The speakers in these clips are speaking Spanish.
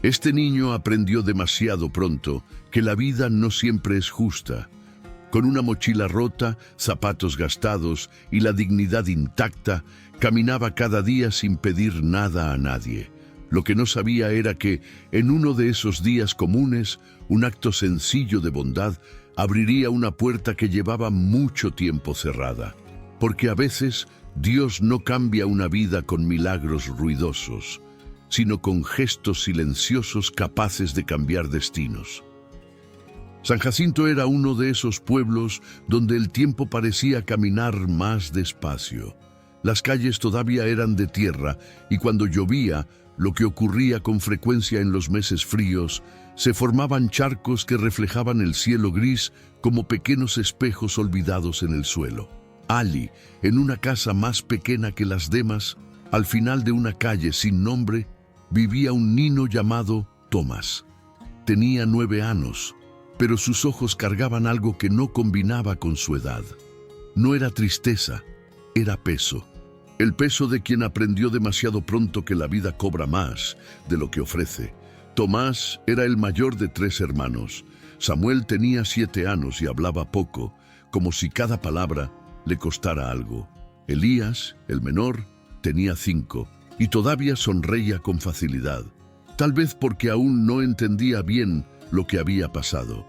Este niño aprendió demasiado pronto que la vida no siempre es justa. Con una mochila rota, zapatos gastados y la dignidad intacta, caminaba cada día sin pedir nada a nadie. Lo que no sabía era que, en uno de esos días comunes, un acto sencillo de bondad abriría una puerta que llevaba mucho tiempo cerrada. Porque a veces Dios no cambia una vida con milagros ruidosos, sino con gestos silenciosos capaces de cambiar destinos. San Jacinto era uno de esos pueblos donde el tiempo parecía caminar más despacio. Las calles todavía eran de tierra y cuando llovía, lo que ocurría con frecuencia en los meses fríos, se formaban charcos que reflejaban el cielo gris como pequeños espejos olvidados en el suelo. Ali, en una casa más pequeña que las demás, al final de una calle sin nombre, vivía un niño llamado Tomás. Tenía 9 años, pero sus ojos cargaban algo que no combinaba con su edad. No era tristeza, era peso. El peso de quien aprendió demasiado pronto que la vida cobra más de lo que ofrece. Tomás era el mayor de 3 hermanos. Samuel tenía 7 años y hablaba poco, como si cada palabra le costara algo. Elías, el menor, tenía 5 y todavía sonreía con facilidad, tal vez porque aún no entendía bien lo que había pasado.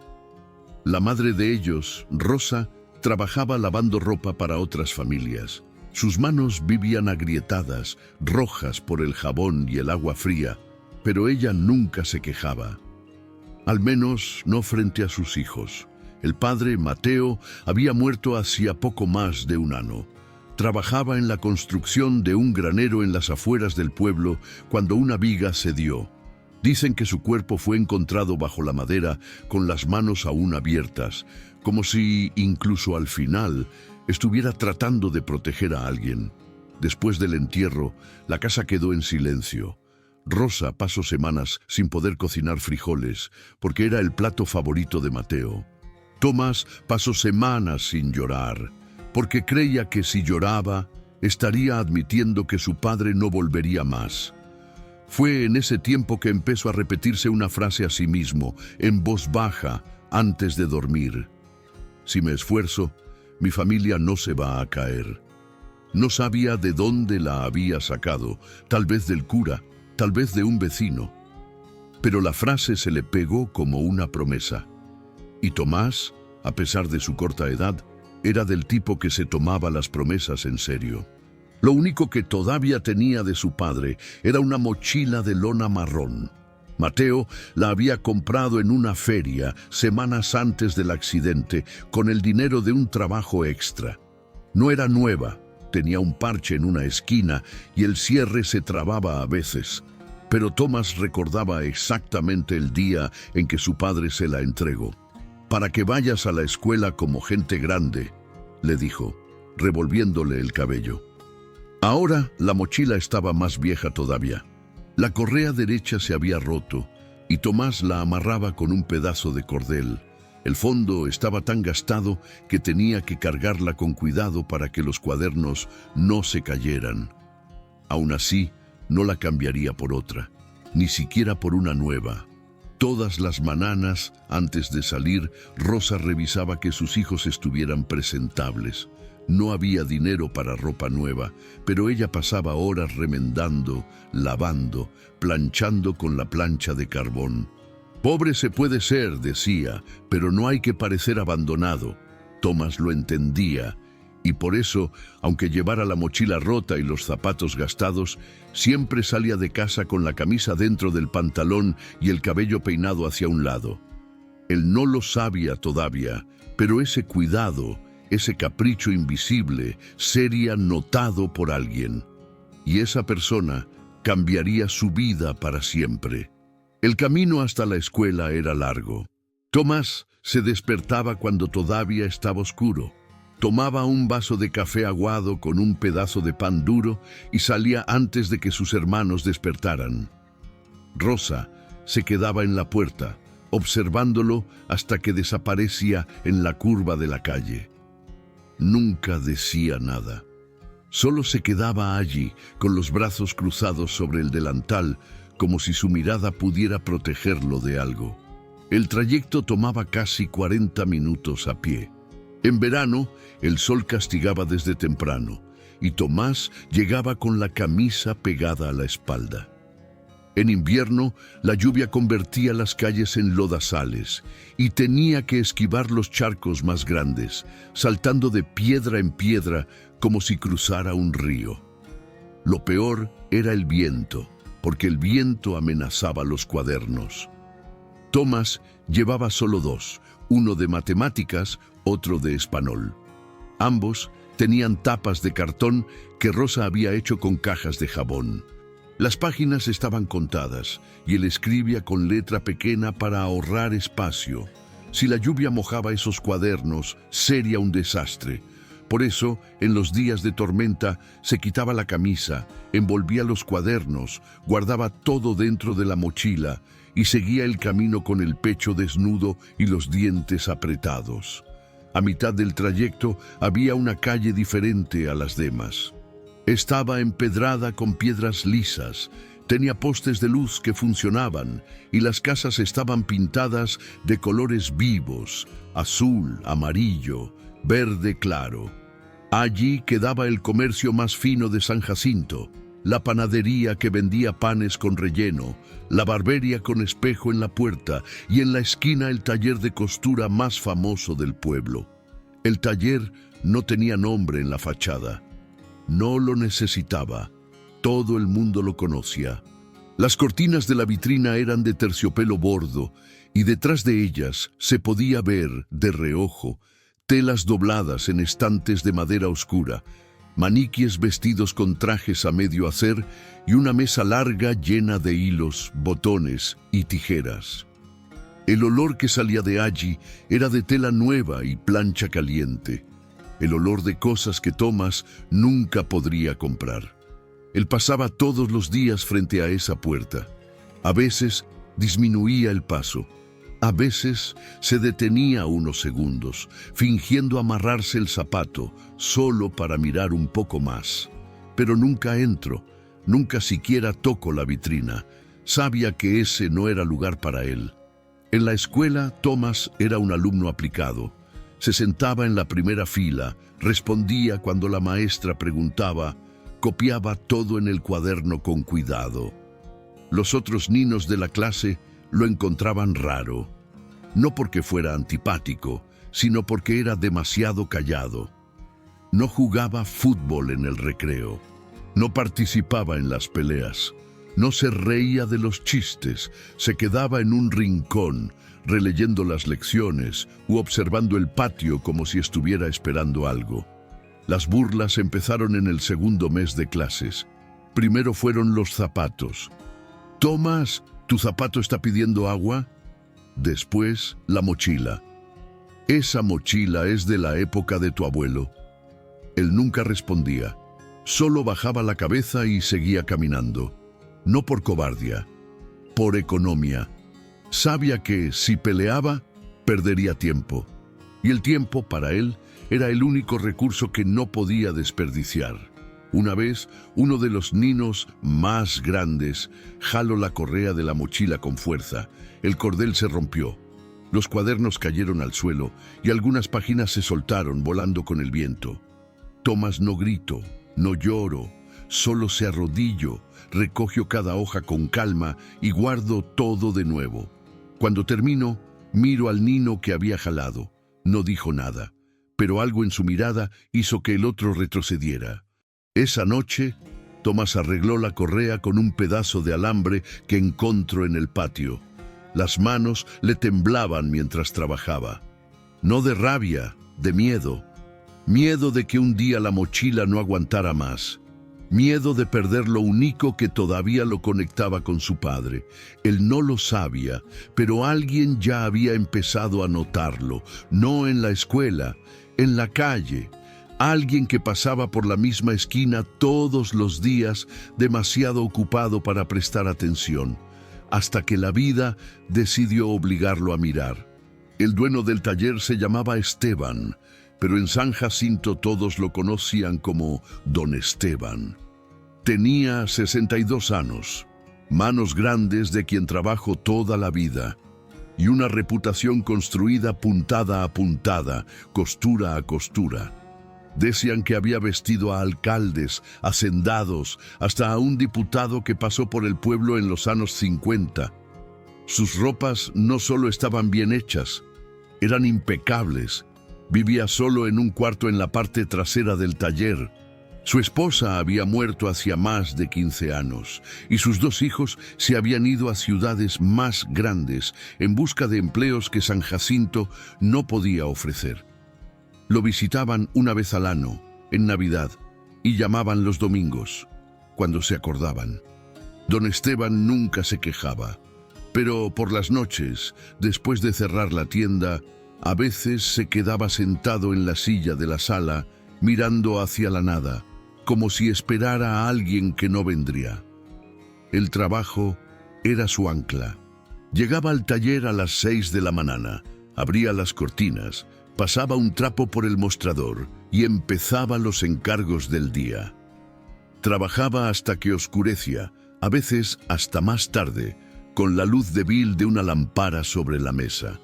La madre de ellos, Rosa, trabajaba lavando ropa para otras familias. Sus manos vivían agrietadas, rojas por el jabón y el agua fría, pero ella nunca se quejaba. Al menos no frente a sus hijos. El padre, Mateo, había muerto hacía poco más de un año. Trabajaba en la construcción de un granero en las afueras del pueblo cuando una viga cedió. Dicen que su cuerpo fue encontrado bajo la madera con las manos aún abiertas, como si, incluso al final, estuviera tratando de proteger a alguien. Después del entierro, la casa quedó en silencio. Rosa pasó semanas sin poder cocinar frijoles, porque era el plato favorito de Mateo. Tomás pasó semanas sin llorar, porque creía que si lloraba, estaría admitiendo que su padre no volvería más. Fue en ese tiempo que empezó a repetirse una frase a sí mismo, en voz baja, antes de dormir. Si me esfuerzo, mi familia no se va a caer. No sabía de dónde la había sacado, tal vez del cura, tal vez de un vecino. Pero la frase se le pegó como una promesa. Y Tomás, a pesar de su corta edad, era del tipo que se tomaba las promesas en serio. Lo único que todavía tenía de su padre era una mochila de lona marrón. Mateo la había comprado en una feria semanas antes del accidente con el dinero de un trabajo extra. No era nueva, tenía un parche en una esquina y el cierre se trababa a veces. Pero Tomás recordaba exactamente el día en que su padre se la entregó. «Para que vayas a la escuela como gente grande», le dijo, revolviéndole el cabello. Ahora la mochila estaba más vieja todavía. La correa derecha se había roto y Tomás la amarraba con un pedazo de cordel. El fondo estaba tan gastado que tenía que cargarla con cuidado para que los cuadernos no se cayeran. Aún así, no la cambiaría por otra, ni siquiera por una nueva. Todas las mañanas, antes de salir, Rosa revisaba que sus hijos estuvieran presentables. No había dinero para ropa nueva, pero ella pasaba horas remendando, lavando, planchando con la plancha de carbón. «Pobre se puede ser», decía, «pero no hay que parecer abandonado». Tomás lo entendía, y por eso, aunque llevara la mochila rota y los zapatos gastados, siempre salía de casa con la camisa dentro del pantalón y el cabello peinado hacia un lado. Él no lo sabía todavía, pero ese cuidado, ese capricho invisible, sería notado por alguien. Y esa persona cambiaría su vida para siempre. El camino hasta la escuela era largo. Tomás se despertaba cuando todavía estaba oscuro. Tomaba un vaso de café aguado con un pedazo de pan duro y salía antes de que sus hermanos despertaran. Rosa se quedaba en la puerta, observándolo hasta que desaparecía en la curva de la calle. Nunca decía nada. Solo se quedaba allí, con los brazos cruzados sobre el delantal, como si su mirada pudiera protegerlo de algo. El trayecto tomaba casi 40 minutos a pie. En verano, el sol castigaba desde temprano, y Tomás llegaba con la camisa pegada a la espalda. En invierno, la lluvia convertía las calles en lodazales y tenía que esquivar los charcos más grandes, saltando de piedra en piedra como si cruzara un río. Lo peor era el viento, porque el viento amenazaba los cuadernos. Tomás llevaba solo dos, uno de matemáticas, otro de español. Ambos tenían tapas de cartón que Rosa había hecho con cajas de jabón. Las páginas estaban contadas y él escribía con letra pequeña para ahorrar espacio. Si la lluvia mojaba esos cuadernos, sería un desastre. Por eso, en los días de tormenta, se quitaba la camisa, envolvía los cuadernos, guardaba todo dentro de la mochila y seguía el camino con el pecho desnudo y los dientes apretados. A mitad del trayecto había una calle diferente a las demás. Estaba empedrada con piedras lisas, tenía postes de luz que funcionaban y las casas estaban pintadas de colores vivos, azul, amarillo, verde claro. Allí quedaba el comercio más fino de San Jacinto, la panadería que vendía panes con relleno, la barbería con espejo en la puerta y en la esquina el taller de costura más famoso del pueblo. El taller no tenía nombre en la fachada. No lo necesitaba. Todo el mundo lo conocía. Las cortinas de la vitrina eran de terciopelo bordo y detrás de ellas se podía ver, de reojo, telas dobladas en estantes de madera oscura, maniquíes vestidos con trajes a medio hacer y una mesa larga llena de hilos, botones y tijeras. El olor que salía de allí era de tela nueva y plancha caliente. El olor de cosas que Tomás nunca podría comprar. Él pasaba todos los días frente a esa puerta. A veces disminuía el paso. A veces se detenía unos segundos, fingiendo amarrarse el zapato, solo para mirar un poco más. Pero nunca entró, nunca siquiera tocó la vitrina. Sabía que ese no era lugar para él. En la escuela, Tomás era un alumno aplicado. Se sentaba en la primera fila, respondía cuando la maestra preguntaba, copiaba todo en el cuaderno con cuidado. Los otros niños de la clase lo encontraban raro, no porque fuera antipático, sino porque era demasiado callado. No jugaba fútbol en el recreo, no participaba en las peleas, no se reía de los chistes, se quedaba en un rincón, releyendo las lecciones u observando el patio como si estuviera esperando algo. Las burlas empezaron en el segundo mes de clases. Primero fueron los zapatos. «Tomás, ¿tu zapato está pidiendo agua?» Después, la mochila. «Esa mochila es de la época de tu abuelo». Él nunca respondía. Solo bajaba la cabeza y seguía caminando. No por cobardía, por economía. Sabía que, si peleaba, perdería tiempo. Y el tiempo, para él, era el único recurso que no podía desperdiciar. Una vez, uno de los niños más grandes jaló la correa de la mochila con fuerza. El cordel se rompió. Los cuadernos cayeron al suelo y algunas páginas se soltaron volando con el viento. Tomás no gritó, no lloró, solo se arrodilló, recogió cada hoja con calma y guardó todo de nuevo. Cuando terminó, miró al niño que había jalado. No dijo nada, pero algo en su mirada hizo que el otro retrocediera. Esa noche, Tomás arregló la correa con un pedazo de alambre que encontró en el patio. Las manos le temblaban mientras trabajaba. No de rabia, de miedo. Miedo de que un día la mochila no aguantara más. Miedo de perder lo único que todavía lo conectaba con su padre. Él no lo sabía, pero alguien ya había empezado a notarlo, no en la escuela, en la calle. Alguien que pasaba por la misma esquina todos los días, demasiado ocupado para prestar atención, hasta que la vida decidió obligarlo a mirar. El dueño del taller se llamaba Esteban, pero en San Jacinto todos lo conocían como Don Esteban. Tenía 62 años. manos grandes de quien trabajo toda la vida, y una reputación construida puntada a puntada, costura a costura. Decían que había vestido a alcaldes, hacendados, hasta a un diputado que pasó por el pueblo en los años 50. Sus ropas no solo estaban bien hechas, eran impecables. Vivía solo en un cuarto en la parte trasera del taller. Su esposa había muerto hacía más de 15 años y sus 2 hijos se habían ido a ciudades más grandes en busca de empleos que San Jacinto no podía ofrecer. Lo visitaban una vez al año, en Navidad, y llamaban los domingos, cuando se acordaban. Don Esteban nunca se quejaba, pero por las noches, después de cerrar la tienda, a veces se quedaba sentado en la silla de la sala, mirando hacia la nada, como si esperara a alguien que no vendría. El trabajo era su ancla. Llegaba al taller a las 6 de la mañana, abría las cortinas, pasaba un trapo por el mostrador y empezaba los encargos del día. Trabajaba hasta que oscurecía, a veces hasta más tarde, con la luz débil de una lámpara sobre la mesa.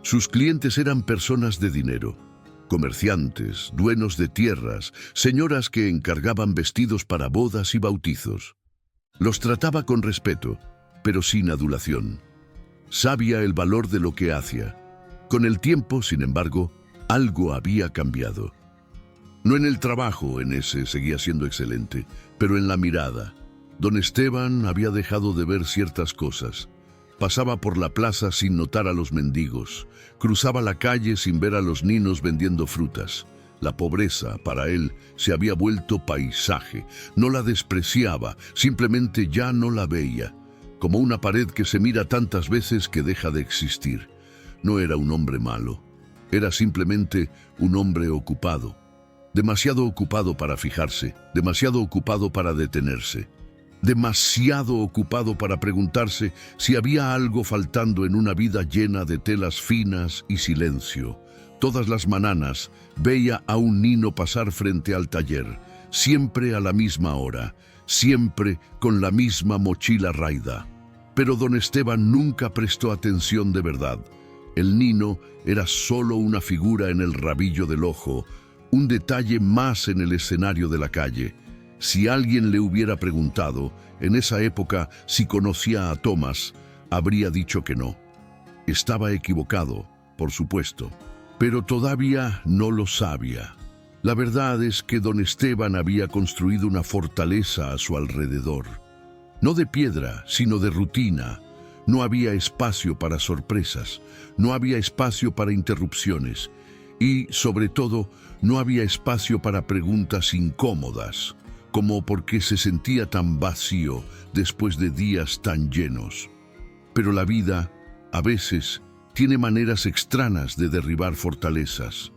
Sus clientes eran personas de dinero, comerciantes, dueños de tierras, señoras que encargaban vestidos para bodas y bautizos. Los trataba con respeto, pero sin adulación. Sabía el valor de lo que hacía. Con el tiempo, sin embargo, algo había cambiado. No en el trabajo, en ese seguía siendo excelente, pero en la mirada. Don Esteban había dejado de ver ciertas cosas. Pasaba por la plaza sin notar a los mendigos. Cruzaba la calle sin ver a los niños vendiendo frutas. La pobreza, para él, se había vuelto paisaje. No la despreciaba, simplemente ya no la veía. Como una pared que se mira tantas veces que deja de existir. No era un hombre malo. Era simplemente un hombre ocupado. Demasiado ocupado para fijarse, demasiado ocupado para detenerse. Demasiado ocupado para preguntarse si había algo faltando en una vida llena de telas finas y silencio. Todas las mañanas veía a un niño pasar frente al taller, siempre a la misma hora, siempre con la misma mochila raída. Pero don Esteban nunca prestó atención de verdad. El niño era solo una figura en el rabillo del ojo, un detalle más en el escenario de la calle. Si alguien le hubiera preguntado, en esa época, si conocía a Tomás, habría dicho que no. Estaba equivocado, por supuesto, pero todavía no lo sabía. La verdad es que don Esteban había construido una fortaleza a su alrededor. No de piedra, sino de rutina. No había espacio para sorpresas, no había espacio para interrupciones y, sobre todo, no había espacio para preguntas incómodas, como por qué se sentía tan vacío después de días tan llenos. Pero la vida, a veces, tiene maneras extrañas de derribar fortalezas,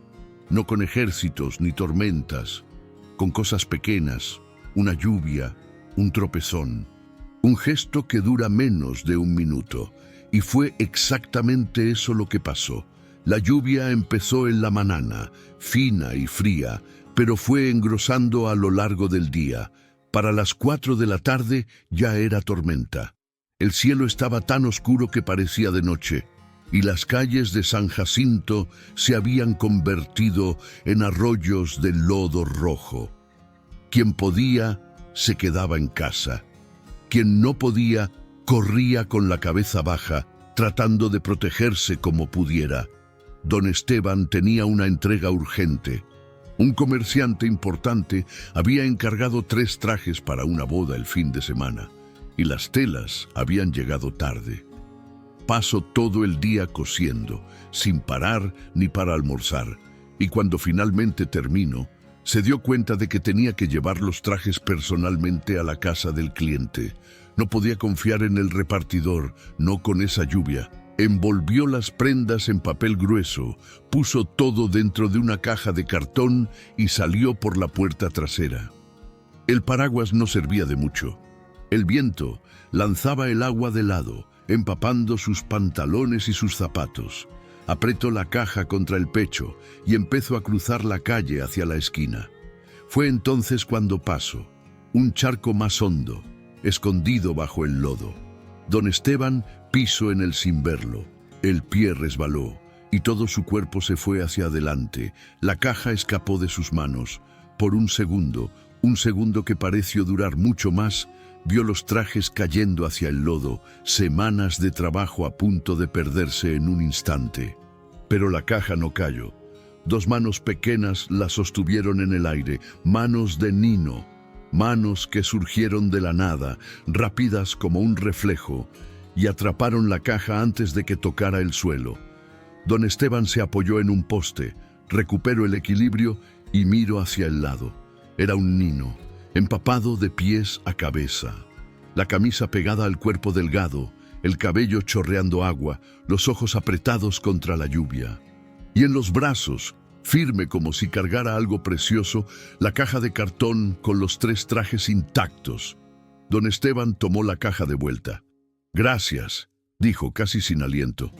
no con ejércitos ni tormentas, con cosas pequeñas, una lluvia, un tropezón, un gesto que dura menos de un minuto. Y fue exactamente eso lo que pasó. La lluvia empezó en la mañana, fina y fría, pero fue engrosando a lo largo del día. Para las 4 de la tarde ya era tormenta. El cielo estaba tan oscuro que parecía de noche, y las calles de San Jacinto se habían convertido en arroyos de lodo rojo. Quien podía, se quedaba en casa. Quien no podía, corría con la cabeza baja, tratando de protegerse como pudiera. Don Esteban tenía una entrega urgente. Un comerciante importante había encargado 3 trajes para una boda el fin de semana, y las telas habían llegado tarde. Pasó todo el día cosiendo, sin parar ni para almorzar, y cuando finalmente terminó, se dio cuenta de que tenía que llevar los trajes personalmente a la casa del cliente. No podía confiar en el repartidor, no con esa lluvia. Envolvió las prendas en papel grueso, puso todo dentro de una caja de cartón y salió por la puerta trasera. El paraguas no servía de mucho. El viento lanzaba el agua de lado, empapando sus pantalones y sus zapatos. Apretó la caja contra el pecho y empezó a cruzar la calle hacia la esquina. Fue entonces cuando pasó, un charco más hondo, escondido bajo el lodo. Don Esteban pisó en él sin verlo. El pie resbaló y todo su cuerpo se fue hacia adelante. La caja escapó de sus manos. Por un segundo que pareció durar mucho más, vio los trajes cayendo hacia el lodo, semanas de trabajo a punto de perderse en un instante. Pero la caja no cayó. Dos manos pequeñas la sostuvieron en el aire, manos de Nino, manos que surgieron de la nada, rápidas como un reflejo, y atraparon la caja antes de que tocara el suelo. Don Esteban se apoyó en un poste, recuperó el equilibrio y miró hacia el lado. Era un Nino, empapado de pies a cabeza, la camisa pegada al cuerpo delgado, el cabello chorreando agua, los ojos apretados contra la lluvia. Y en los brazos, firme como si cargara algo precioso, la caja de cartón con los 3 trajes intactos. Don Esteban tomó la caja de vuelta. «Gracias», dijo casi sin aliento.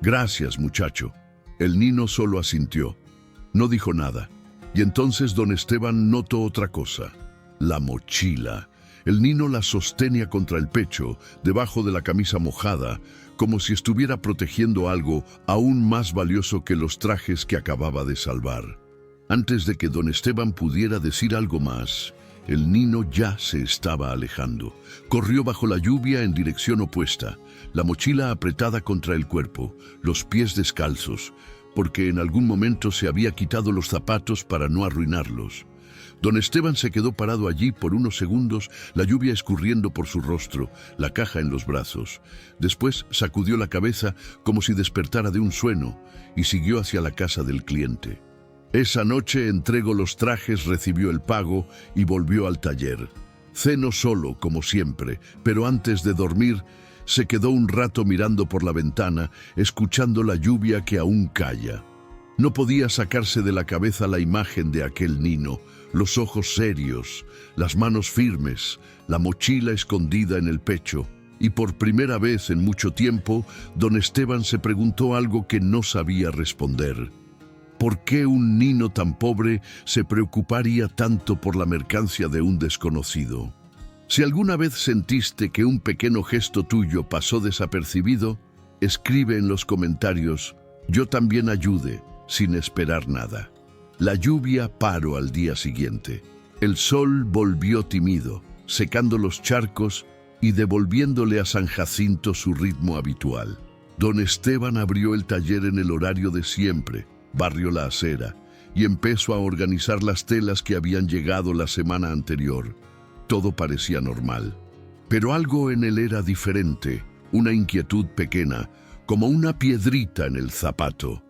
«Gracias, muchacho». El Nino solo asintió. No dijo nada. Y entonces don Esteban notó otra cosa. La mochila. El Nino la sostenía contra el pecho, debajo de la camisa mojada, como si estuviera protegiendo algo aún más valioso que los trajes que acababa de salvar. Antes de que don Esteban pudiera decir algo más, el Nino ya se estaba alejando. Corrió bajo la lluvia en dirección opuesta, la mochila apretada contra el cuerpo, los pies descalzos, porque en algún momento se había quitado los zapatos para no arruinarlos. Don Esteban se quedó parado allí por unos segundos, la lluvia escurriendo por su rostro, la caja en los brazos. Después sacudió la cabeza como si despertara de un sueño y siguió hacia la casa del cliente. Esa noche entregó los trajes, recibió el pago y volvió al taller. Cenó solo, como siempre, pero antes de dormir se quedó un rato mirando por la ventana, escuchando la lluvia que aún calla. No podía sacarse de la cabeza la imagen de aquel Nino, los ojos serios, las manos firmes, la mochila escondida en el pecho. Y por primera vez en mucho tiempo, don Esteban se preguntó algo que no sabía responder. ¿Por qué un Nino tan pobre se preocuparía tanto por la mercancía de un desconocido? Si alguna vez sentiste que un pequeño gesto tuyo pasó desapercibido, escribe en los comentarios: «Yo también ayude», sin esperar nada. La lluvia paró al día siguiente. El sol volvió tímido, secando los charcos y devolviéndole a San Jacinto su ritmo habitual. Don Esteban abrió el taller en el horario de siempre, barrió la acera y empezó a organizar las telas que habían llegado la semana anterior. Todo parecía normal, pero algo en él era diferente, una inquietud pequeña, como una piedrita en el zapato.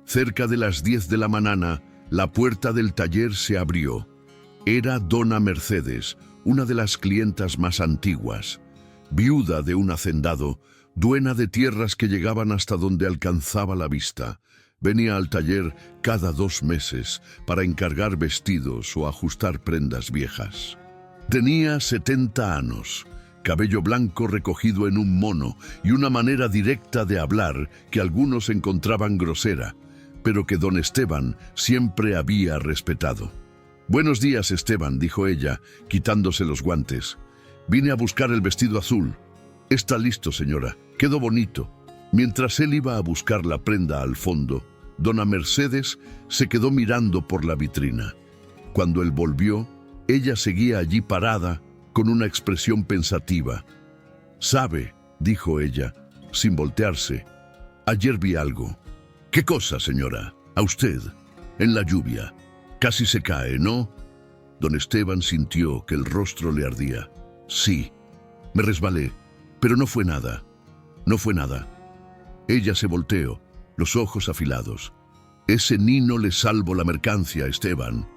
Cerca de las 10 de la mañana, la puerta del taller se abrió. Era dona Mercedes, una de las clientas más antiguas, viuda de un hacendado, dueña de tierras que llegaban hasta donde alcanzaba la vista. Venía al taller cada 2 meses para encargar vestidos o ajustar prendas viejas. Tenía 70 años, cabello blanco recogido en un mono y una manera directa de hablar que algunos encontraban grosera, pero que don Esteban siempre había respetado. «Buenos días, Esteban», dijo ella, quitándose los guantes. «Vine a buscar el vestido azul». «Está listo, señora. Quedó bonito». Mientras él iba a buscar la prenda al fondo, dona Mercedes se quedó mirando por la vitrina. Cuando él volvió, ella seguía allí parada, con una expresión pensativa. «¿Sabe?», dijo ella, sin voltearse. «Ayer vi algo». «¿Qué cosa, señora?» «A usted, en la lluvia. Casi se cae, ¿no?» Don Esteban sintió que el rostro le ardía. «Sí, me resbalé, pero no fue nada. No fue nada». Ella se volteó, los ojos afilados. «Ese Nino le salvó la mercancía, Esteban».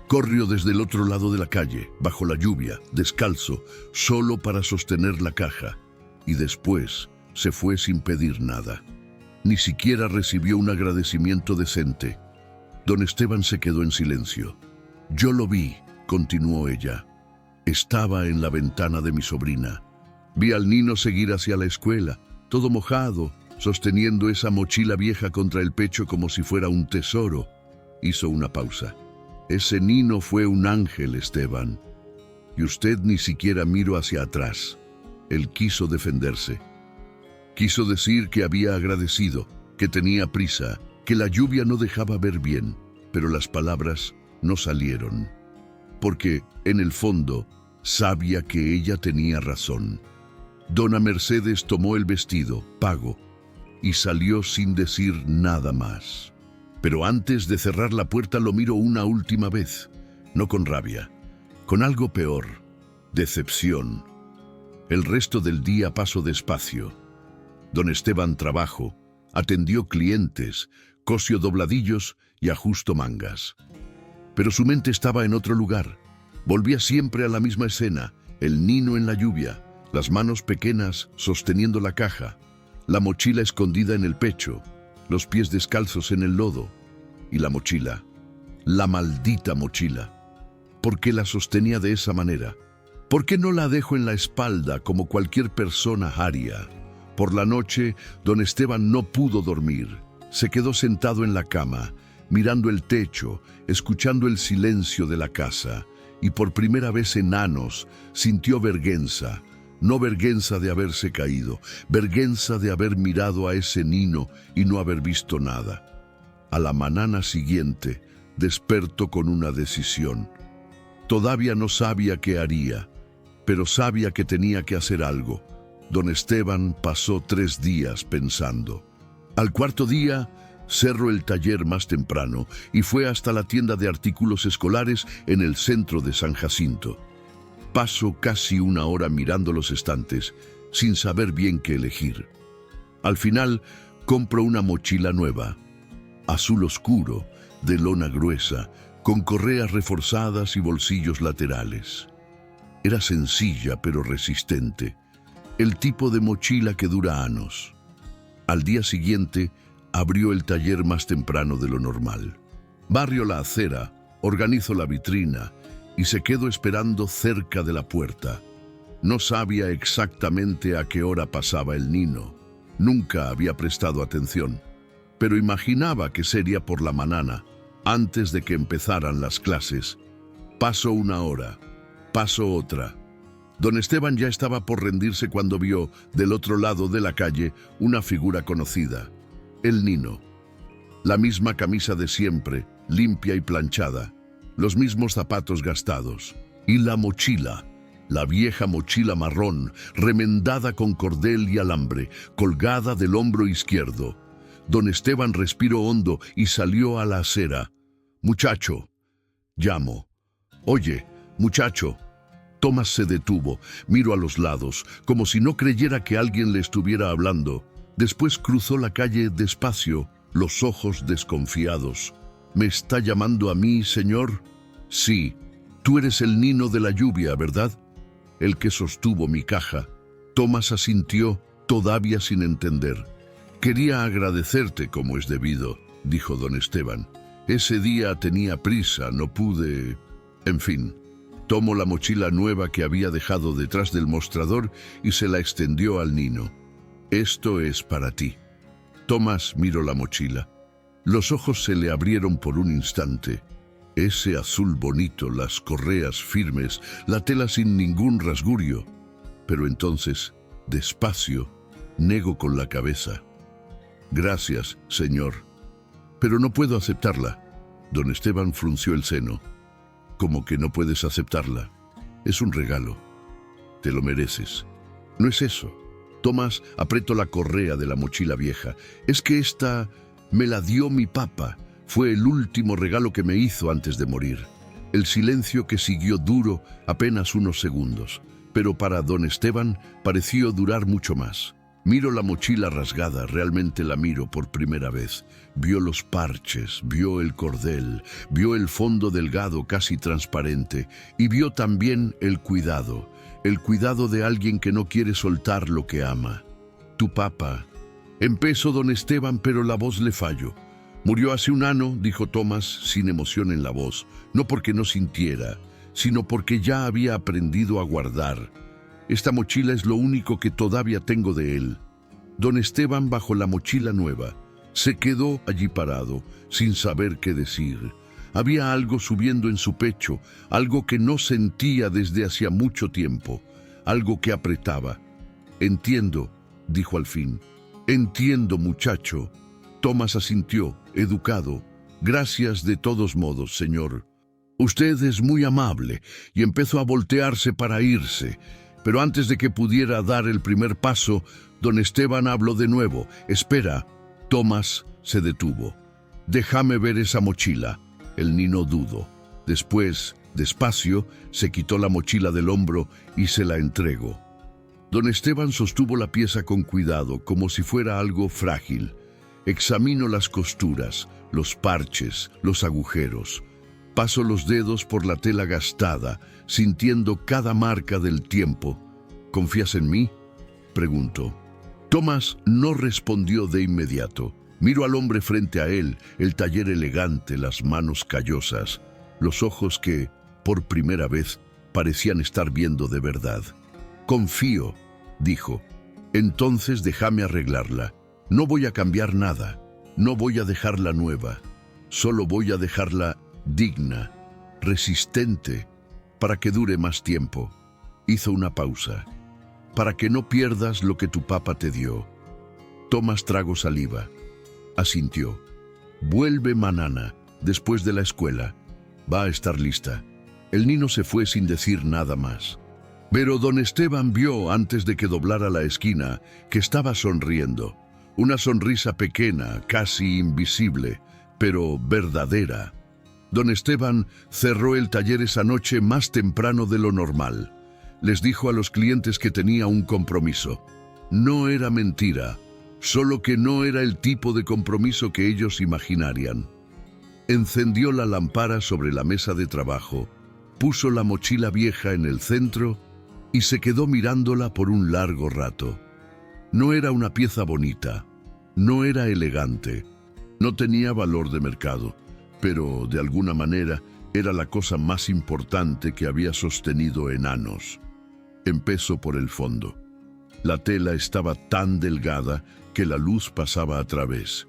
Corrió desde el otro lado de la calle, bajo la lluvia, descalzo, solo para sostener la caja, y después se fue sin pedir nada. Ni siquiera recibió un agradecimiento decente. Don Esteban se quedó en silencio. «Yo lo vi», continuó ella. «Estaba en la ventana de mi sobrina. Vi al Nino seguir hacia la escuela, todo mojado, sosteniendo esa mochila vieja contra el pecho como si fuera un tesoro». Hizo una pausa. «Ese Nino fue un ángel, Esteban». y usted ni siquiera miró hacia atrás. Él quiso defenderse. Quiso decir que había agradecido, que tenía prisa, que la lluvia no dejaba ver bien, pero las palabras no salieron. Porque, en el fondo, sabía que ella tenía razón. Dona Mercedes tomó el vestido, pagó, y salió sin decir nada más. Pero antes de cerrar la puerta lo miró una última vez, no con rabia, con algo peor, decepción. El resto del día pasó despacio. Don Esteban trabajó, atendió clientes, cosió dobladillos y ajustó mangas. Pero su mente estaba en otro lugar. Volvía siempre a la misma escena, el nino en la lluvia, las manos pequeñas sosteniendo la caja, la mochila escondida en el pecho, los pies descalzos en el lodo, y la mochila, la maldita mochila. ¿Por qué la sostenía de esa manera? ¿Por qué no la dejó en la espalda como cualquier persona haría? Por la noche, don Esteban no pudo dormir. Se quedó sentado en la cama, mirando el techo, escuchando el silencio de la casa, y por primera vez en años sintió vergüenza. No vergüenza de haberse caído, vergüenza de haber mirado a ese nino y no haber visto nada. A la mañana siguiente, despertó con una decisión. Todavía no sabía qué haría, pero sabía que tenía que hacer algo. Don Esteban pasó 3 días pensando. Al cuarto día, cerró el taller más temprano y fue hasta la tienda de artículos escolares en el centro de San Jacinto. Pasó casi 1 hora mirando los estantes, sin saber bien qué elegir. Al final, compró una mochila nueva, azul oscuro, de lona gruesa, con correas reforzadas y bolsillos laterales. Era sencilla pero resistente, el tipo de mochila que dura años. Al día siguiente, abrió el taller más temprano de lo normal. Barrió la acera, organizó la vitrina y se quedó esperando cerca de la puerta. No sabía exactamente a qué hora pasaba el nino. Nunca había prestado atención, pero imaginaba que sería por la mañana, antes de que empezaran las clases. Pasó 1 hora, pasó otra. Don Esteban ya estaba por rendirse cuando vio, del otro lado de la calle, una figura conocida. El nino. La misma camisa de siempre, limpia y planchada. Los mismos zapatos gastados. Y la mochila. La vieja mochila marrón, remendada con cordel y alambre, colgada del hombro izquierdo. Don Esteban respiró hondo y salió a la acera. «Muchacho», llamó. «Oye, muchacho». Tomás se detuvo, miró a los lados, como si no creyera que alguien le estuviera hablando. Después cruzó la calle despacio, los ojos desconfiados. «¿Me está llamando a mí, señor?» «Sí, tú eres el nino de la lluvia, ¿verdad?» «El que sostuvo mi caja». Tomás asintió, todavía sin entender. «Quería agradecerte como es debido», dijo don Esteban. «Ese día tenía prisa, no pude... En fin». Tomó la mochila nueva que había dejado detrás del mostrador y se la extendió al nino. «Esto es para ti». Tomás miró la mochila. Los ojos se le abrieron por un instante. Ese azul bonito, las correas firmes, la tela sin ningún rasgurio. Pero entonces, despacio, negó con la cabeza. «Gracias, señor. Pero no puedo aceptarla». Don Esteban frunció el seno. «¿Cómo que no puedes aceptarla? Es un regalo. Te lo mereces». «No es eso». Tomás apretó la correa de la mochila vieja. «Es que esta me la dio mi papá. Fue el último regalo que me hizo antes de morir». El silencio que siguió duró apenas unos segundos, pero para don Esteban pareció durar mucho más. Miró la mochila rasgada, realmente la miró por primera vez. Vio los parches, vio el cordel, vio el fondo delgado casi transparente y vio también el cuidado de alguien que no quiere soltar lo que ama. «Tu papá». Empezó don Esteban, pero la voz le falló. «Murió hace 1 año», dijo Tomás sin emoción en la voz, no porque no sintiera, sino porque ya había aprendido a guardar. «Esta mochila es lo único que todavía tengo de él». Don Esteban bajó la mochila nueva. Se quedó allí parado, sin saber qué decir. Había algo subiendo en su pecho, algo que no sentía desde hacía mucho tiempo, algo que apretaba. «Entiendo», dijo al fin. «Entiendo, muchacho». Tomás asintió, educado. «Gracias de todos modos, señor. Usted es muy amable», y empezó a voltearse para irse. Pero antes de que pudiera dar el primer paso, don Esteban habló de nuevo. «Espera». Tomás se detuvo. «Déjame ver esa mochila». El niño dudó. Después, despacio, se quitó la mochila del hombro y se la entregó. Don Esteban sostuvo la pieza con cuidado, como si fuera algo frágil. Examinó las costuras, los parches, los agujeros. Pasó los dedos por la tela gastada, sintiendo cada marca del tiempo. «¿Confías en mí?», preguntó. Tomás no respondió de inmediato. Miró al hombre frente a él, el taller elegante, las manos callosas, los ojos que, por primera vez, parecían estar viendo de verdad. «Confío», dijo. «Entonces déjame arreglarla. No voy a cambiar nada. No voy a dejarla nueva. Solo voy a dejarla digna, resistente, para que dure más tiempo». Hizo una pausa. «Para que no pierdas lo que tu papá te dio». Tomás tragó saliva. Asintió. «Vuelve mañana, después de la escuela. Va a estar lista». El niño se fue sin decir nada más. Pero don Esteban vio, antes de que doblara la esquina, que estaba sonriendo. Una sonrisa pequeña, casi invisible, pero verdadera. Don Esteban cerró el taller esa noche más temprano de lo normal. Les dijo a los clientes que tenía un compromiso. No era mentira, solo que no era el tipo de compromiso que ellos imaginarían. Encendió la lámpara sobre la mesa de trabajo, puso la mochila vieja en el centro y se quedó mirándola por un largo rato. No era una pieza bonita, no era elegante, no tenía valor de mercado, pero de alguna manera era la cosa más importante que había sostenido en años. Empezó por el fondo. La tela estaba tan delgada que la luz pasaba a través.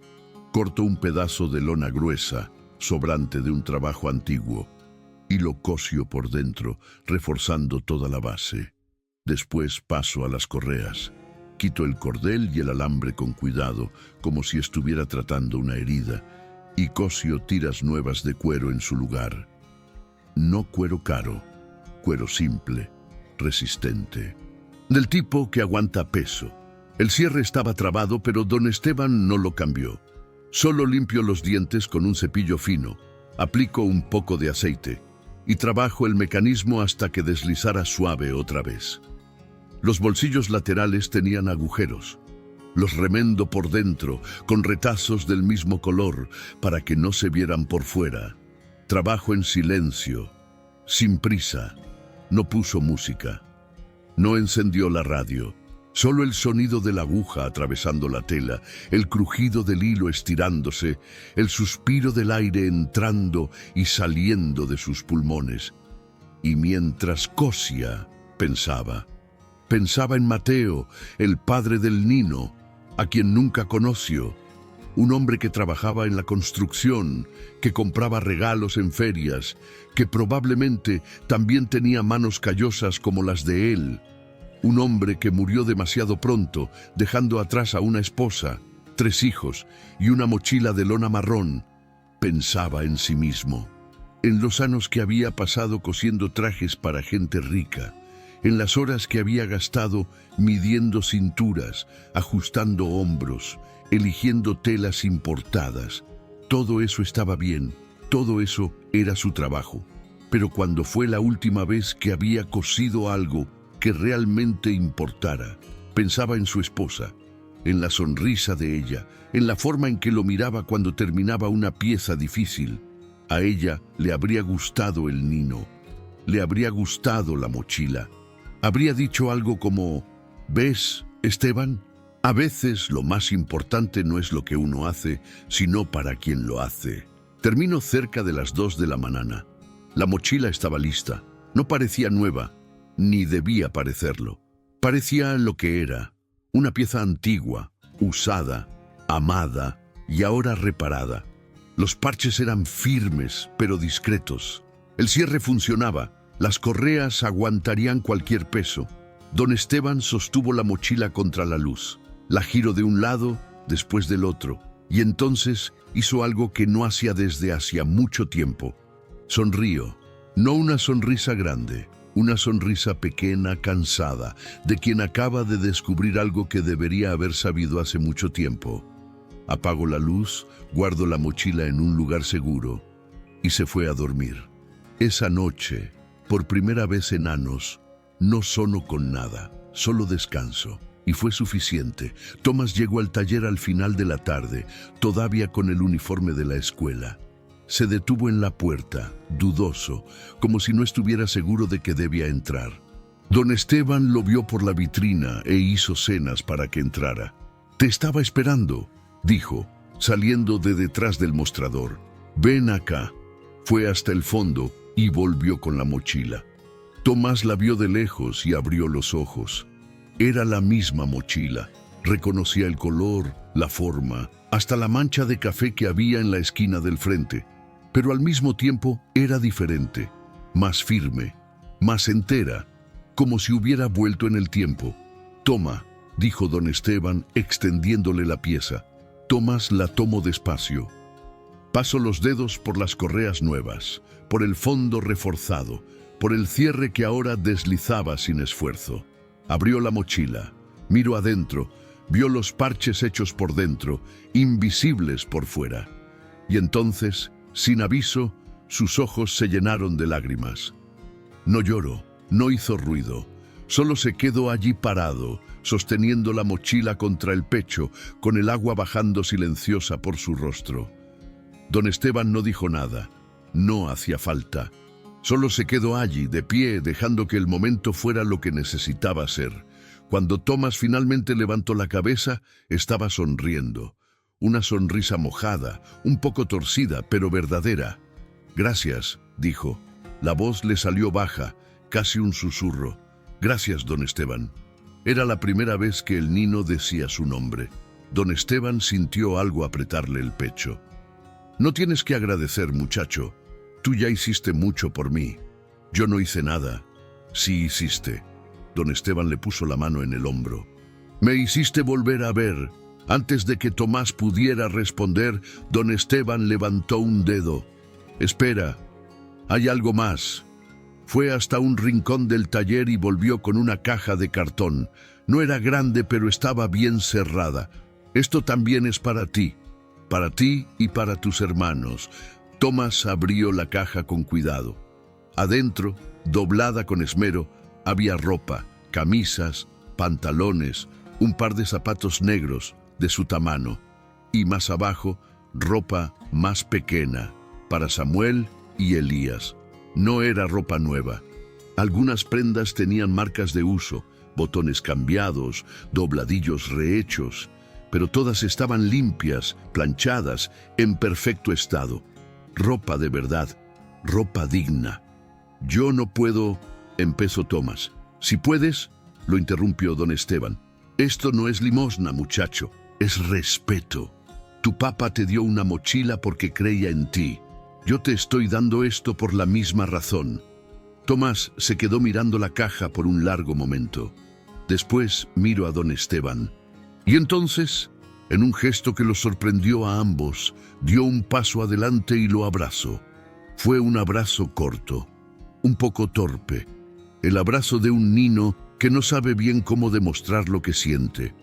Cortó un pedazo de lona gruesa, sobrante de un trabajo antiguo, y lo cosió por dentro, reforzando toda la base. Después pasó a las correas. Quitó el cordel y el alambre con cuidado, como si estuviera tratando una herida, y cosió tiras nuevas de cuero en su lugar. No cuero caro, cuero simple, resistente, del tipo que aguanta peso. El cierre estaba trabado, pero don Esteban no lo cambió. Solo limpió los dientes con un cepillo fino, aplicó un poco de aceite y trabajó el mecanismo hasta que deslizara suave otra vez. Los bolsillos laterales tenían agujeros. Los remendó por dentro, con retazos del mismo color, para que no se vieran por fuera. Trabajó en silencio, sin prisa. No puso música. No encendió la radio. Solo el sonido de la aguja atravesando la tela, el crujido del hilo estirándose, el suspiro del aire entrando y saliendo de sus pulmones. Y mientras cosía, pensaba en Mateo, el padre del niño, a quien nunca conoció, un hombre que trabajaba en la construcción, que compraba regalos en ferias, que probablemente también tenía manos callosas como las de él. Un hombre que murió demasiado pronto, dejando atrás a una esposa, 3 hijos y una mochila de lona marrón. Pensaba en sí mismo, en los años que había pasado cosiendo trajes para gente rica, en las horas que había gastado midiendo cinturas, ajustando hombros, eligiendo telas importadas. Todo eso estaba bien, todo eso era su trabajo. Pero cuando fue la última vez que había cosido algo que realmente importara, pensaba en su esposa, en la sonrisa de ella, en la forma en que lo miraba cuando terminaba una pieza difícil. A ella le habría gustado el niño, le habría gustado la mochila. Habría dicho algo como: «¿Ves, Esteban? A veces lo más importante no es lo que uno hace, sino para quien lo hace». Terminó cerca de las 2 de la mañana. La mochila estaba lista. No parecía nueva, ni debía parecerlo. Parecía lo que era, una pieza antigua, usada, amada y ahora reparada. Los parches eran firmes, pero discretos. El cierre funcionaba. Las correas aguantarían cualquier peso. Don Esteban sostuvo la mochila contra la luz. La giró de un lado, después del otro, y entonces hizo algo que no hacía desde hacía mucho tiempo. Sonrió. No una sonrisa grande, una sonrisa pequeña, cansada, de quien acaba de descubrir algo que debería haber sabido hace mucho tiempo. Apagó la luz, guardó la mochila en un lugar seguro y se fue a dormir. Esa noche, por primera vez en años, no sonó con nada, solo descanso. Y fue suficiente. Tomás llegó al taller al final de la tarde, todavía con el uniforme de la escuela. Se detuvo en la puerta, dudoso, como si no estuviera seguro de que debía entrar. Don Esteban lo vio por la vitrina e hizo señas para que entrara. «Te estaba esperando», dijo, saliendo de detrás del mostrador. «Ven acá». Fue hasta el fondo y volvió con la mochila. Tomás la vio de lejos y abrió los ojos. Era la misma mochila. Reconocía el color, la forma, hasta la mancha de café que había en la esquina del frente. Pero al mismo tiempo era diferente, más firme, más entera, como si hubiera vuelto en el tiempo. «Toma», dijo don Esteban, extendiéndole la pieza. Tomás la tomó despacio. Pasó los dedos por las correas nuevas, por el fondo reforzado, por el cierre que ahora deslizaba sin esfuerzo. Abrió la mochila, miró adentro, vio los parches hechos por dentro, invisibles por fuera. Y entonces, sin aviso, sus ojos se llenaron de lágrimas. No lloró, no hizo ruido, solo se quedó allí parado, sosteniendo la mochila contra el pecho, con el agua bajando silenciosa por su rostro. Don Esteban no dijo nada, no hacía falta. Solo se quedó allí, de pie, dejando que el momento fuera lo que necesitaba ser. Cuando Tomás finalmente levantó la cabeza, estaba sonriendo. Una sonrisa mojada, un poco torcida, pero verdadera. «Gracias», dijo. La voz le salió baja, casi un susurro. «Gracias, don Esteban». Era la primera vez que el niño decía su nombre. Don Esteban sintió algo apretarle el pecho. «No tienes que agradecer, muchacho. Tú ya hiciste mucho por mí. Yo no hice nada». «Sí hiciste». Don Esteban le puso la mano en el hombro. «Me hiciste volver a ver». Antes de que Tomás pudiera responder, don Esteban levantó un dedo. «Espera, hay algo más». Fue hasta un rincón del taller y volvió con una caja de cartón. No era grande, pero estaba bien cerrada. «Esto también es para ti y para tus hermanos». Tomás abrió la caja con cuidado. Adentro, doblada con esmero, había ropa, camisas, pantalones, un par de zapatos negros de su tamaño, y más abajo, ropa más pequeña, para Samuel y Elías. No era ropa nueva. Algunas prendas tenían marcas de uso, botones cambiados, dobladillos rehechos, pero todas estaban limpias, planchadas, en perfecto estado. Ropa de verdad, ropa digna. «Yo no puedo», empezó Tomás. «Si puedes», lo interrumpió don Esteban. «Esto no es limosna, muchacho, es respeto. Tu papá te dio una mochila porque creía en ti. Yo te estoy dando esto por la misma razón». Tomás se quedó mirando la caja por un largo momento. Después miró a don Esteban. Y entonces, en un gesto que los sorprendió a ambos, dio un paso adelante y lo abrazó. Fue un abrazo corto, un poco torpe, el abrazo de un niño que no sabe bien cómo demostrar lo que siente.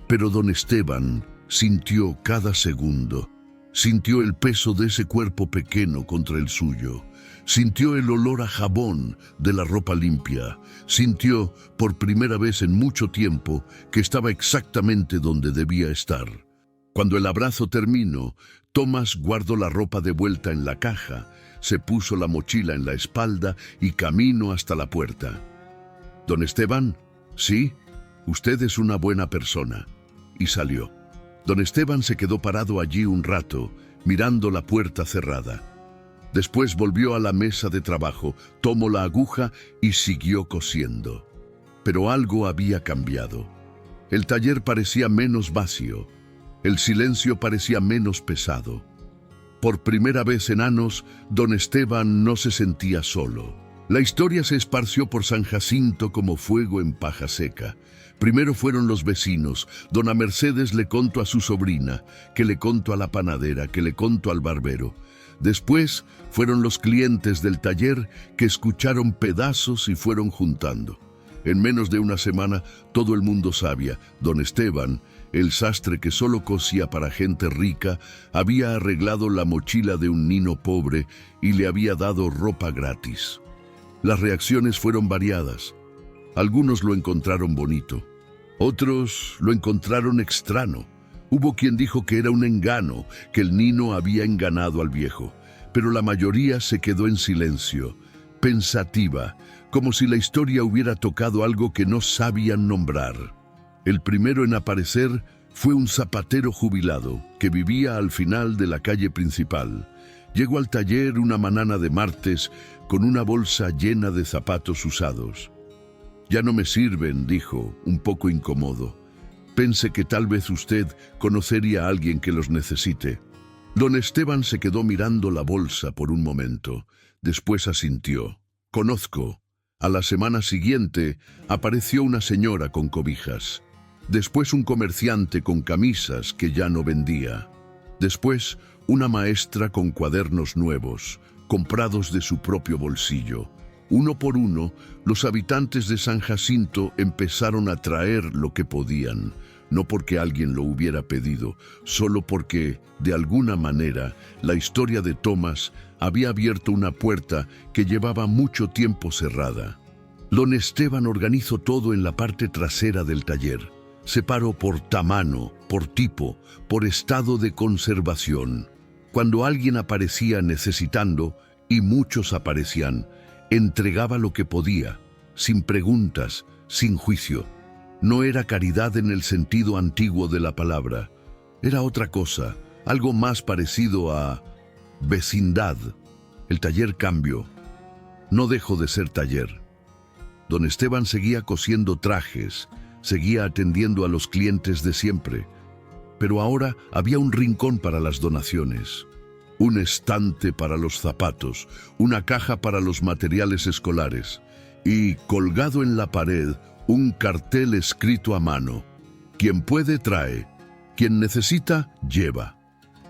Pero don Esteban sintió cada segundo, sintió el peso de ese cuerpo pequeño contra el suyo, sintió el olor a jabón de la ropa limpia, sintió, por primera vez en mucho tiempo, que estaba exactamente donde debía estar. Cuando el abrazo terminó, Tomás guardó la ropa de vuelta en la caja, se puso la mochila en la espalda y caminó hasta la puerta. «Don Esteban, sí, usted es una buena persona». Y salió. Don Esteban se quedó parado allí un rato, mirando la puerta cerrada. Después volvió a la mesa de trabajo, tomó la aguja y siguió cosiendo. Pero algo había cambiado. El taller parecía menos vacío. El silencio parecía menos pesado. Por primera vez en años, don Esteban no se sentía solo. La historia se esparció por San Jacinto como fuego en paja seca. Primero fueron los vecinos. Dona Mercedes le contó a su sobrina, que le contó a la panadera, que le contó al barbero. Después fueron los clientes del taller que escucharon pedazos y fueron juntando. En menos de una semana todo el mundo sabía, don Esteban, el sastre que solo cosía para gente rica, había arreglado la mochila de un niño pobre y le había dado ropa gratis. Las reacciones fueron variadas. Algunos lo encontraron bonito, otros lo encontraron extraño. Hubo quien dijo que era un engano, que el niño había enganado al viejo, pero la mayoría se quedó en silencio, pensativa, como si la historia hubiera tocado algo que no sabían nombrar. El primero en aparecer fue un zapatero jubilado que vivía al final de la calle principal. Llegó al taller una mañana de martes con una bolsa llena de zapatos usados. «Ya no me sirven», dijo, un poco incómodo. «Pensé que tal vez usted conocería a alguien que los necesite». Don Esteban se quedó mirando la bolsa por un momento. Después asintió. «Conozco». A la semana siguiente apareció una señora con cobijas. Después un comerciante con camisas que ya no vendía. Después una maestra con cuadernos nuevos, comprados de su propio bolsillo. Uno por uno, los habitantes de San Jacinto empezaron a traer lo que podían, no porque alguien lo hubiera pedido, solo porque, de alguna manera, la historia de Tomás había abierto una puerta que llevaba mucho tiempo cerrada. Don Esteban organizó todo en la parte trasera del taller. Separó por tamaño, por tipo, por estado de conservación. Cuando alguien aparecía necesitando, y muchos aparecían, entregaba lo que podía, sin preguntas, sin juicio. No era caridad en el sentido antiguo de la palabra. Era otra cosa, algo más parecido a vecindad. El taller cambió. No dejó de ser taller. Don Esteban seguía cosiendo trajes, seguía atendiendo a los clientes de siempre, pero ahora había un rincón para las donaciones, un estante para los zapatos, una caja para los materiales escolares y, colgado en la pared, un cartel escrito a mano: «Quien puede trae, quien necesita lleva».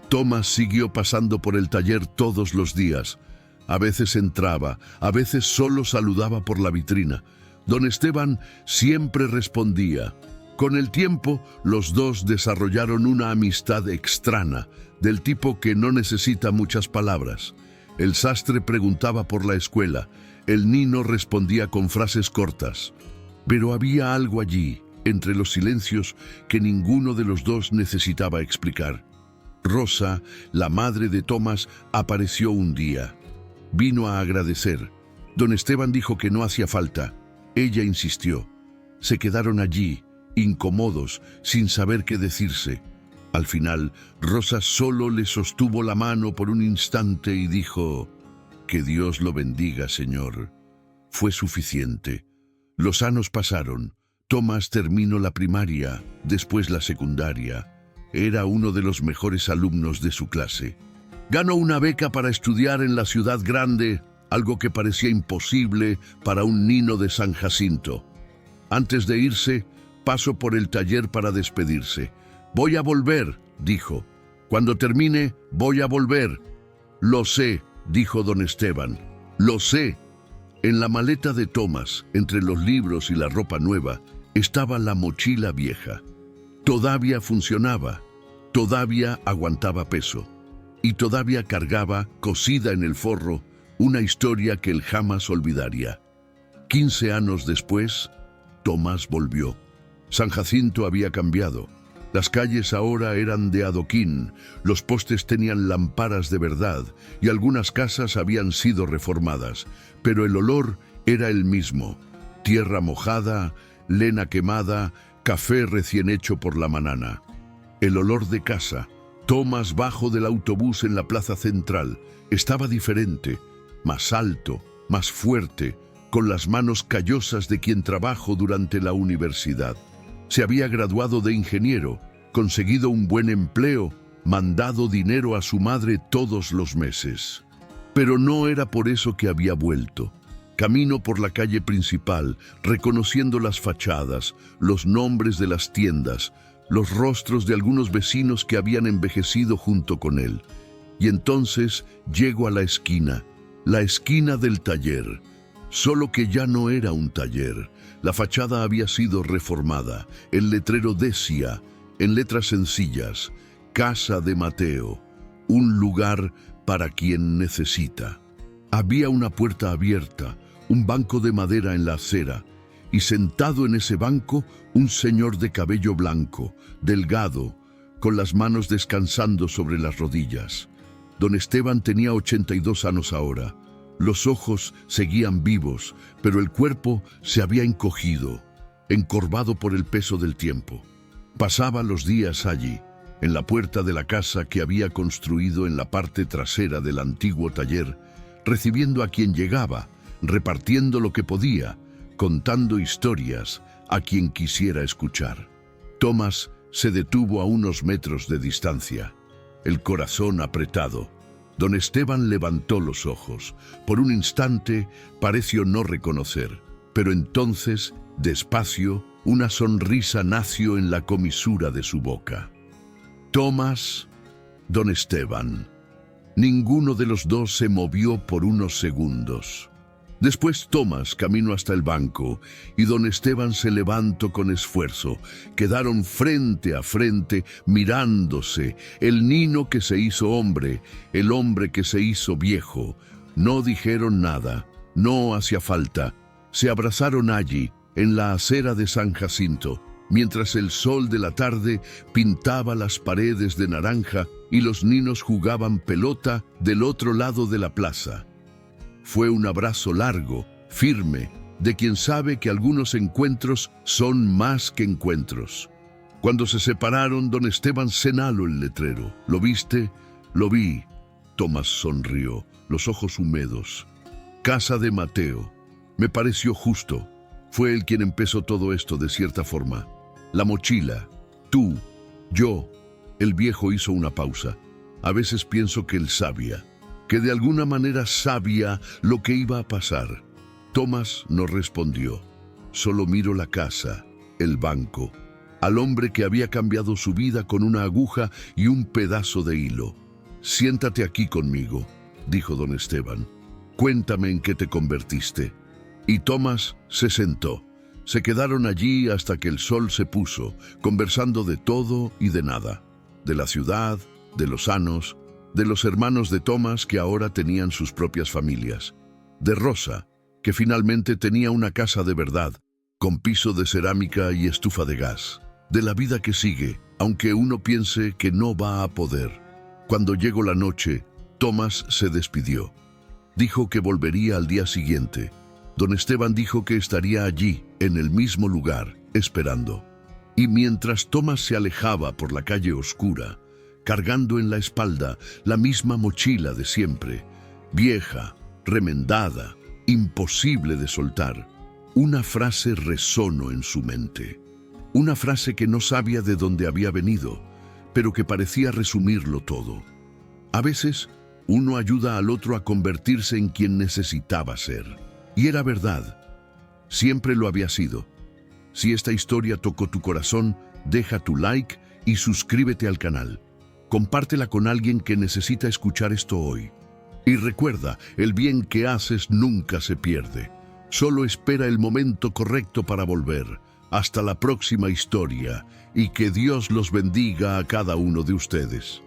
Tomás siguió pasando por el taller todos los días. A veces entraba, a veces solo saludaba por la vitrina. Don Esteban siempre respondía. Con el tiempo, los dos desarrollaron una amistad extraña, del tipo que no necesita muchas palabras. El sastre preguntaba por la escuela, el niño respondía con frases cortas. Pero había algo allí, entre los silencios, que ninguno de los dos necesitaba explicar. Rosa, la madre de Tomás, apareció un día. Vino a agradecer. Don Esteban dijo que no hacía falta. Ella insistió. Se quedaron allí, incómodos, sin saber qué decirse. Al final, Rosa solo le sostuvo la mano por un instante y dijo: «Que Dios lo bendiga, señor». Fue suficiente. Los años pasaron. Tomás terminó la primaria, después la secundaria. Era uno de los mejores alumnos de su clase. Ganó una beca para estudiar en la ciudad grande, algo que parecía imposible para un niño de San Jacinto. Antes de irse, pasó por el taller para despedirse. «Voy a volver», dijo. «Cuando termine, voy a volver». «Lo sé», dijo don Esteban. «Lo sé». En la maleta de Tomás, entre los libros y la ropa nueva, estaba la mochila vieja. Todavía funcionaba, todavía aguantaba peso, y todavía cargaba, cosida en el forro, una historia que él jamás olvidaría. 15 años después, Tomás volvió. San Jacinto había cambiado. Las calles ahora eran de adoquín, los postes tenían lámparas de verdad y algunas casas habían sido reformadas, pero el olor era el mismo: tierra mojada, lena quemada, café recién hecho por la mañana. El olor de casa. Tomás bajó del autobús en la plaza central. Estaba diferente, más alto, más fuerte, con las manos callosas de quien trabajó durante la universidad. Se había graduado de ingeniero, conseguido un buen empleo, mandado dinero a su madre todos los meses. Pero no era por eso que había vuelto. Camino por la calle principal, reconociendo las fachadas, los nombres de las tiendas, los rostros de algunos vecinos que habían envejecido junto con él. Y entonces llego a la esquina del taller. Solo que ya no era un taller. La fachada había sido reformada. El letrero decía, en letras sencillas, Casa de Mateo, un lugar para quien necesita. Había una puerta abierta, un banco de madera en la acera, y sentado en ese banco, un señor de cabello blanco, delgado, con las manos descansando sobre las rodillas. Don Esteban tenía 82 años ahora. Los ojos seguían vivos, pero el cuerpo se había encogido, encorvado por el peso del tiempo. Pasaba los días allí, en la puerta de la casa que había construido en la parte trasera del antiguo taller, recibiendo a quien llegaba, repartiendo lo que podía, contando historias a quien quisiera escuchar. Tomás se detuvo a unos metros de distancia, el corazón apretado. Don Esteban levantó los ojos. Por un instante pareció no reconocer, pero entonces, despacio, una sonrisa nació en la comisura de su boca. Tomás, Don Esteban. Ninguno de los dos se movió por unos segundos. Después Tomás caminó hasta el banco y Don Esteban se levantó con esfuerzo. Quedaron frente a frente mirándose, el niño que se hizo hombre, el hombre que se hizo viejo. No dijeron nada, no hacía falta. Se abrazaron allí, en la acera de San Jacinto, mientras el sol de la tarde pintaba las paredes de naranja y los niños jugaban pelota del otro lado de la plaza. Fue un abrazo largo, firme, de quien sabe que algunos encuentros son más que encuentros. Cuando se separaron, Don Esteban señaló el letrero. ¿Lo viste? Lo vi. Tomás sonrió, los ojos húmedos. Casa de Mateo. Me pareció justo. Fue él quien empezó todo esto de cierta forma. La mochila, tú, yo. El viejo hizo una pausa. A veces pienso que él sabía, que de alguna manera sabía lo que iba a pasar. Tomás no respondió. Solo miró la casa, el banco, al hombre que había cambiado su vida con una aguja y un pedazo de hilo. Siéntate aquí conmigo, dijo Don Esteban. Cuéntame en qué te convertiste. Y Tomás se sentó. Se quedaron allí hasta que el sol se puso, conversando de todo y de nada. De la ciudad, de los sanos, de los hermanos de Tomás que ahora tenían sus propias familias, de Rosa, que finalmente tenía una casa de verdad, con piso de cerámica y estufa de gas, de la vida que sigue, aunque uno piense que no va a poder. Cuando llegó la noche, Tomás se despidió. Dijo que volvería al día siguiente. Don Esteban dijo que estaría allí, en el mismo lugar, esperando. Y mientras Tomás se alejaba por la calle oscura, cargando en la espalda la misma mochila de siempre, vieja, remendada, imposible de soltar, una frase resonó en su mente. Una frase que no sabía de dónde había venido, pero que parecía resumirlo todo. A veces, uno ayuda al otro a convertirse en quien necesitaba ser. Y era verdad. Siempre lo había sido. Si esta historia tocó tu corazón, deja tu like y suscríbete al canal. Compártela con alguien que necesita escuchar esto hoy. Y recuerda, el bien que haces nunca se pierde. Solo espera el momento correcto para volver. Hasta la próxima historia y que Dios los bendiga a cada uno de ustedes.